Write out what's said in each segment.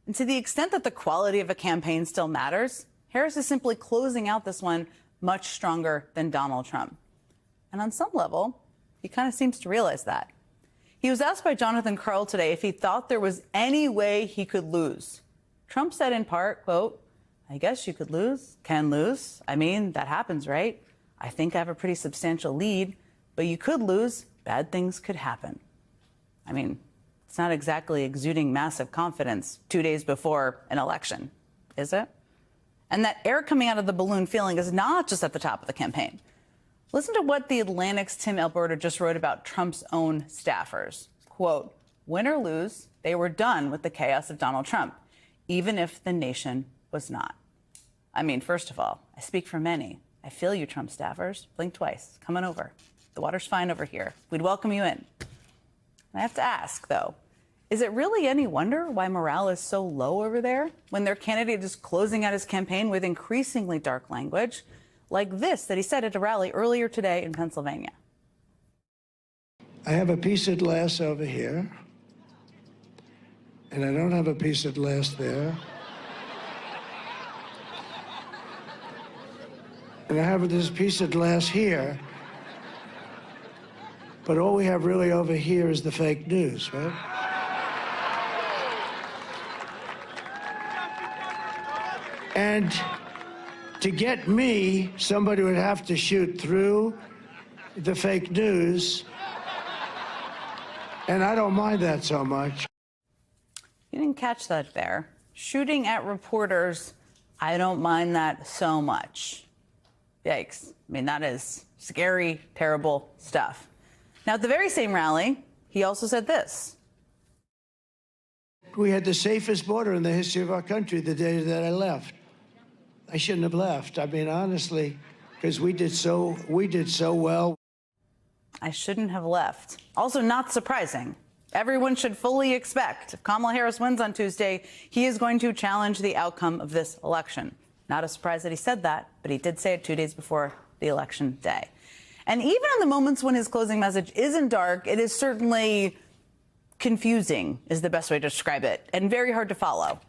And to the extent that the quality of a campaign still matters, Harris is simply closing out this one much stronger than Donald Trump. And on some level, he kind of seems to realize that. He was asked by Jonathan Karl today if he thought there was any way he could lose. Trump said in part, quote, "I guess you could lose, can lose. I mean, that happens, right? I think I have a pretty substantial lead, but you could lose. Bad things could happen." I mean, it's not exactly exuding massive confidence 2 days before an election, is it? And that air coming out of the balloon feeling is not just at the top of the campaign. Listen to what The Atlantic's Tim Alberta just wrote about Trump's own staffers. Quote, "Win or lose, they were done with the chaos of Donald Trump, even if the nation was not." I mean, first of all, I speak for many. I feel you, Trump staffers. Blink twice. Come on over. The water's fine over here. We'd welcome you in. I have to ask, though, is it really any wonder why morale is so low over there when their candidate is closing out his campaign with increasingly dark language, like this that he said at a rally earlier today in Pennsylvania? I have a piece of glass over here, and I don't have a piece of glass there. And I have this piece of glass here, but all we have really over here is the fake news, right? And to get me, somebody would have to shoot through the fake news, and I don't mind that so much. You didn't catch that there. Shooting at reporters, I don't mind that so much. Yikes. I mean, that is scary, terrible stuff. Now, at the very same rally, he also said this. We had the safest border in the history of our country the day that I left. I shouldn't have left. I mean, honestly, because we did so well. I shouldn't have left. Also not surprising. Everyone should fully expect if Kamala Harris wins on Tuesday, he is going to challenge the outcome of this election. Not a surprise that he said that, but he did say it 2 days before the election day. And even in the moments when his closing message isn't dark, it is certainly confusing, is the best way to describe it, and very hard to follow.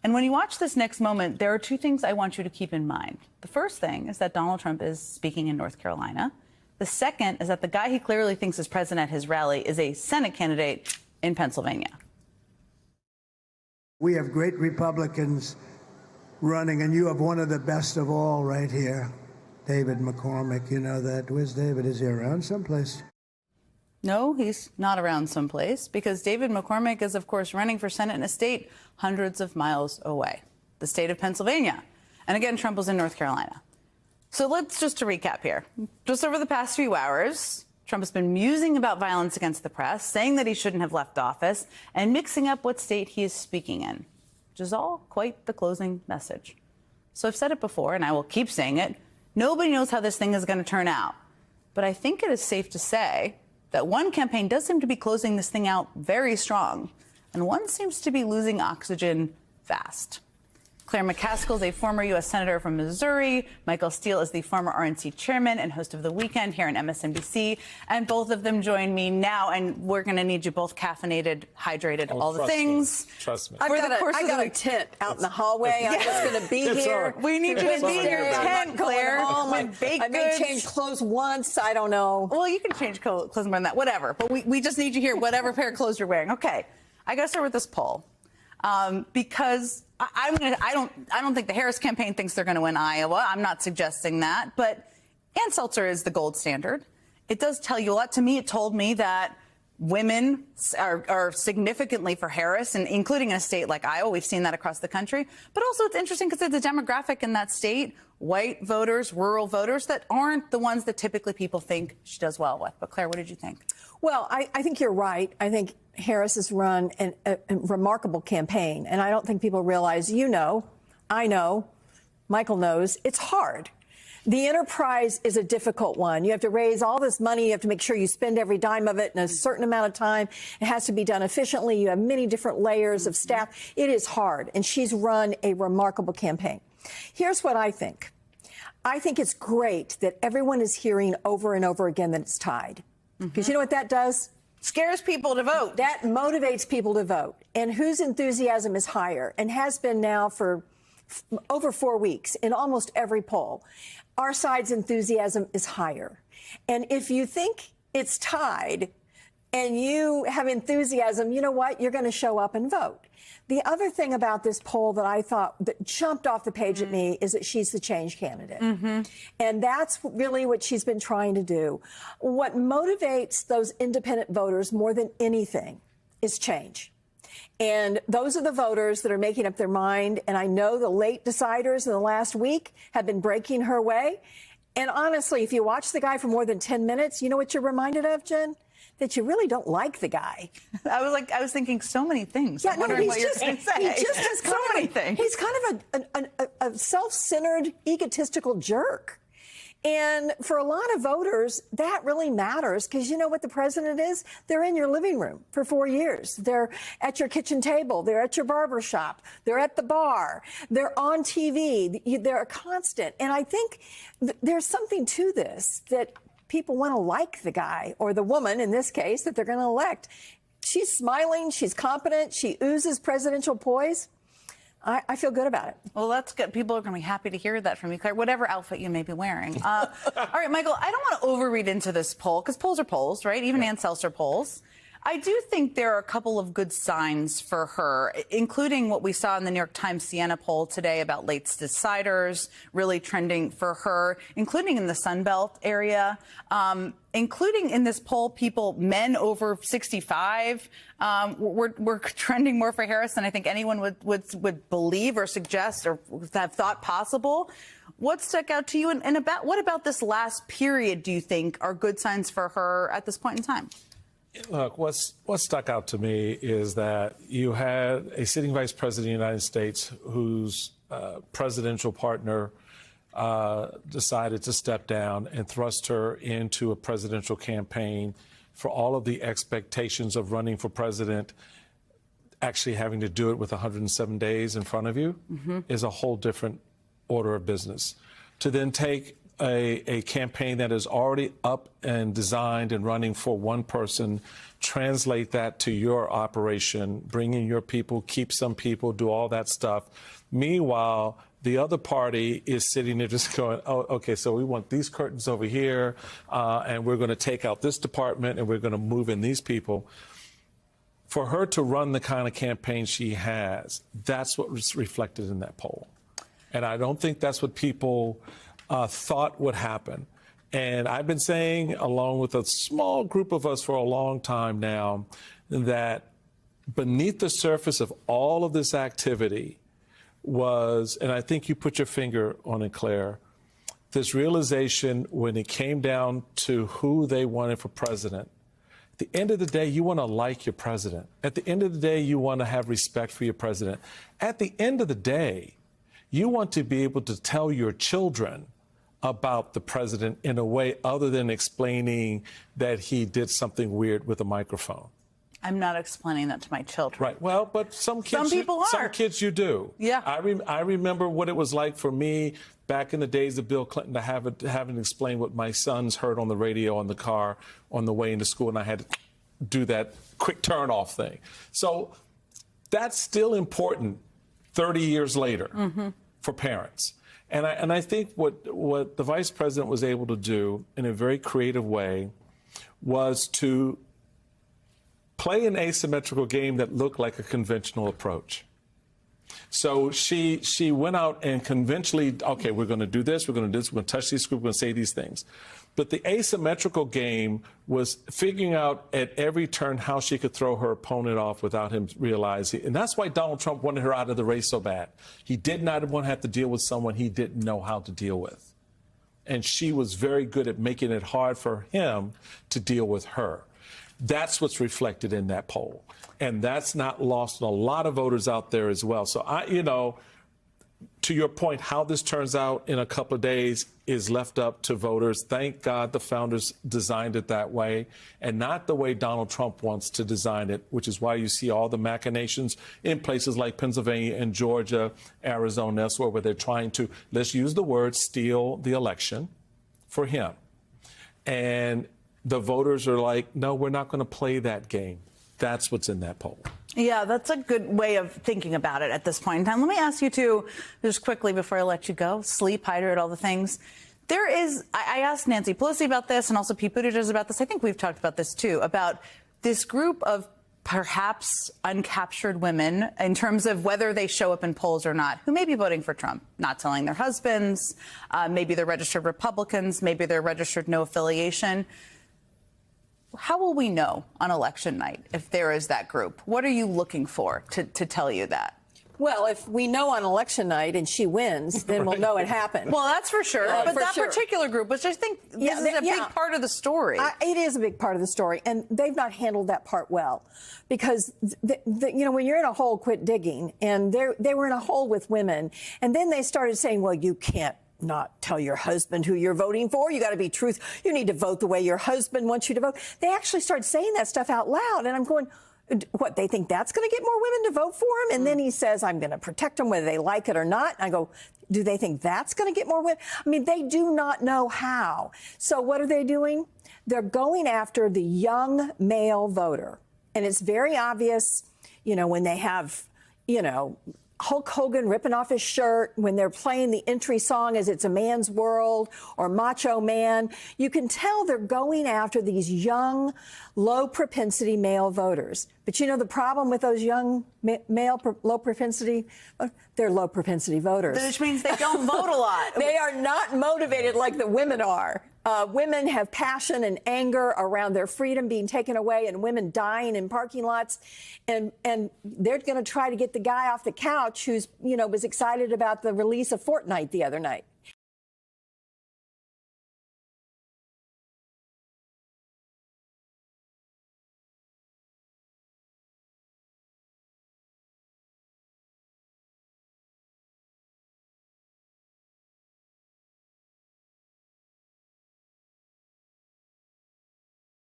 And when you watch this next moment, there are two things I want you to keep in mind. The first thing is that Donald Trump is speaking in North Carolina. The second is that the guy he clearly thinks is president at his rally is a Senate candidate in Pennsylvania. We have great Republicans running, and you have one of the best of all right here, David McCormick. You know that. Where's David? Is he around someplace? No, he's not around someplace because David McCormick is, of course, running for Senate in a state hundreds of miles away, the state of Pennsylvania. And again, Trump was in North Carolina. So let's just to recap here. Just over the past few hours, Trump has been musing about violence against the press, saying that he shouldn't have left office, and mixing up what state he is speaking in, which is all quite the closing message. So I've said it before, and I will keep saying it. Nobody knows how this thing is going to turn out. But I think it is safe to say that one campaign does seem to be closing this thing out very strong, and one seems to be losing oxygen fast. Claire McCaskill is a former U.S. Senator from Missouri. Michael Steele is the former RNC chairman and host of The Weekend here on MSNBC. And both of them join me now, and we're going to need you both caffeinated, hydrated, all the things. Trust me. I got a tent out in the hallway. I'm just going to be here. We need you to be in your tent, Claire. I may change clothes once. I don't know. Well, you can change clothes more than that, whatever. But we just need you here, whatever pair of clothes you're wearing. Okay, I got to start with this poll because I don't think the Harris campaign thinks they're going to win Iowa. I'm not suggesting that, but Ann Seltzer is the gold standard. It does tell you a lot. To me, it told me that women are significantly for Harris, and including in a state like Iowa. We've seen that across the country. But also it's interesting because there's a demographic in that state, white voters, rural voters, that aren't the ones that typically people think she does well with. But Claire, what did you think? Well, I think you're right. I think Harris has run a remarkable campaign, and I don't think people realize, I know, Michael knows, it's hard. The enterprise is a difficult one. You have to raise all this money. You have to make sure you spend every dime of it in a certain amount of time. It has to be done efficiently. You have many different layers of staff. It is hard, and she's run a remarkable campaign. Here's what I think. I think it's great that everyone is hearing over and over again that it's tied. Because you know what that does? Scares people to vote. That motivates people to vote. And whose enthusiasm is higher and has been now for over 4 weeks in almost every poll? Our side's enthusiasm is higher. And if you think it's tied and you have enthusiasm, you know what? You're going to show up and vote. The other thing about this poll that I thought that jumped off the page at me is that she's the change candidate. And that's really what she's been trying to do. What motivates those independent voters more than anything is change. And those are the voters that are making up their mind. And I know the late deciders in the last week have been breaking her way. And honestly, if you watch the guy for more than 10 minutes, you know what you're reminded of, Jen? That you really don't like the guy. I was thinking so many things. Yeah, I'm wondering what you're going to say. He just has so many things. He's kind of a self-centered, egotistical jerk. And for a lot of voters, that really matters because you know what the president is? They're in your living room for 4 years. They're at your kitchen table. They're at your barber shop. They're at the bar. They're on TV. They're a constant. And I think there's something to this that people want to like the guy or the woman, in this case, that they're going to elect. She's smiling. She's competent. She oozes presidential poise. I feel good about it. Well, that's good. People are going to be happy to hear that from you, Claire, whatever outfit you may be wearing. All right, Michael, I don't want to overread into this poll because polls are polls, right? Even Ann Seltzer polls. I do think there are a couple of good signs for her, including what we saw in the New York Times Siena poll today about late deciders really trending for her, including in the Sun Belt area, including in this poll, people, men over 65, were trending more for Harris than I think anyone would believe or suggest or have thought possible. What stuck out to you? And what about this last period do you think are good signs for her at this point in time? Look, what stuck out to me is that you had a sitting vice president of the United States whose presidential partner decided to step down and thrust her into a presidential campaign for all of the expectations of running for president. Actually having to do it with 107 days in front of you is a whole different order of business. To then take a campaign that is already up and designed and running for one person, translate that to your operation, bring in your people, keep some people, do all that stuff. Meanwhile, the other party is sitting there just going, oh, okay, so we want these curtains over here, and we're going to take out this department, and we're going to move in these people. For her to run the kind of campaign she has, that's what was reflected in that poll. And I don't think that's what people thought would happen. And I've been saying, along with a small group of us for a long time now, that beneath the surface of all of this activity was, and I think you put your finger on it, Claire, this realization when it came down to who they wanted for president. At the end of the day, you want to like your president. At the end of the day, you want to have respect for your president. At the end of the day, you want to be able to tell your children about the president in a way other than explaining that he did something weird with a microphone. I'm not explaining that to my children. Right. Well, but some kids, some people are. Some kids you do. Yeah. I remember what it was like for me back in the days of Bill Clinton to having to explain what my sons heard on the radio in the car on the way into school, and I had to do that quick turn off thing. So that's still important 30 years later for parents. And I think what the vice president was able to do in a very creative way was to play an asymmetrical game that looked like a conventional approach. So she went out and conventionally, okay, we're going to do this, we're going to do this, we're going to touch these groups, we're going to say these things. But the asymmetrical game was figuring out at every turn how she could throw her opponent off without him realizing. And that's why Donald Trump wanted her out of the race so bad. He did not want to have to deal with someone he didn't know how to deal with. And she was very good at making it hard for him to deal with her. That's what's reflected in that poll. And that's not lost on a lot of voters out there as well. So, to your point, how this turns out in a couple of days is left up to voters. Thank God the founders designed it that way and not the way Donald Trump wants to design it, which is why you see all the machinations in places like Pennsylvania and Georgia, Arizona, elsewhere, where they're trying to, let's use the word, steal the election for him. And the voters are like, no, we're not going to play that game. That's what's in that poll. Yeah, that's a good way of thinking about it at this point in time. Let me ask you too, just quickly before I let you go, sleep, hydrate, all the things. There is, I asked Nancy Pelosi about this and also Pete Buttigieg about this. I think we've talked about this too, about this group of perhaps uncaptured women in terms of whether they show up in polls or not, who may be voting for Trump, not telling their husbands, maybe they're registered Republicans, maybe they're registered no affiliation. How will we know on election night if there is that group? What are you looking for to tell you that? Well, if we know on election night and she wins, then we'll know it happened. Well, that's for sure. But for that sure. particular group, which I think this is a big part of the story. It is a big part of the story, and they've not handled that part well. Because, you know, when you're in a hole, quit digging. And they were in a hole with women. And then they started saying, well, you can't not tell your husband who you're voting for. You got to be truthful. You need to vote the way your husband wants you to vote. They actually started saying that stuff out loud. And I'm going, what, they think that's going to get more women to vote for him? And then he says, I'm going to protect them whether they like it or not. And I go, do they think that's going to get more women? I mean, they do not know how. So what are they doing? They're going after the young male voter. And it's very obvious, you know, when they have, you know, Hulk Hogan ripping off his shirt, when they're playing the entry song as It's a Man's World or Macho Man, you can tell they're going after these young, low-propensity male voters. But you know the problem with those young low-propensity, they're low-propensity voters. Which means they don't vote a lot. They are not motivated like the women are. Women have passion and anger around their freedom being taken away and women dying in parking lots. And they're going to try to get the guy off the couch who's, you know, was excited about the release of Fortnite the other night.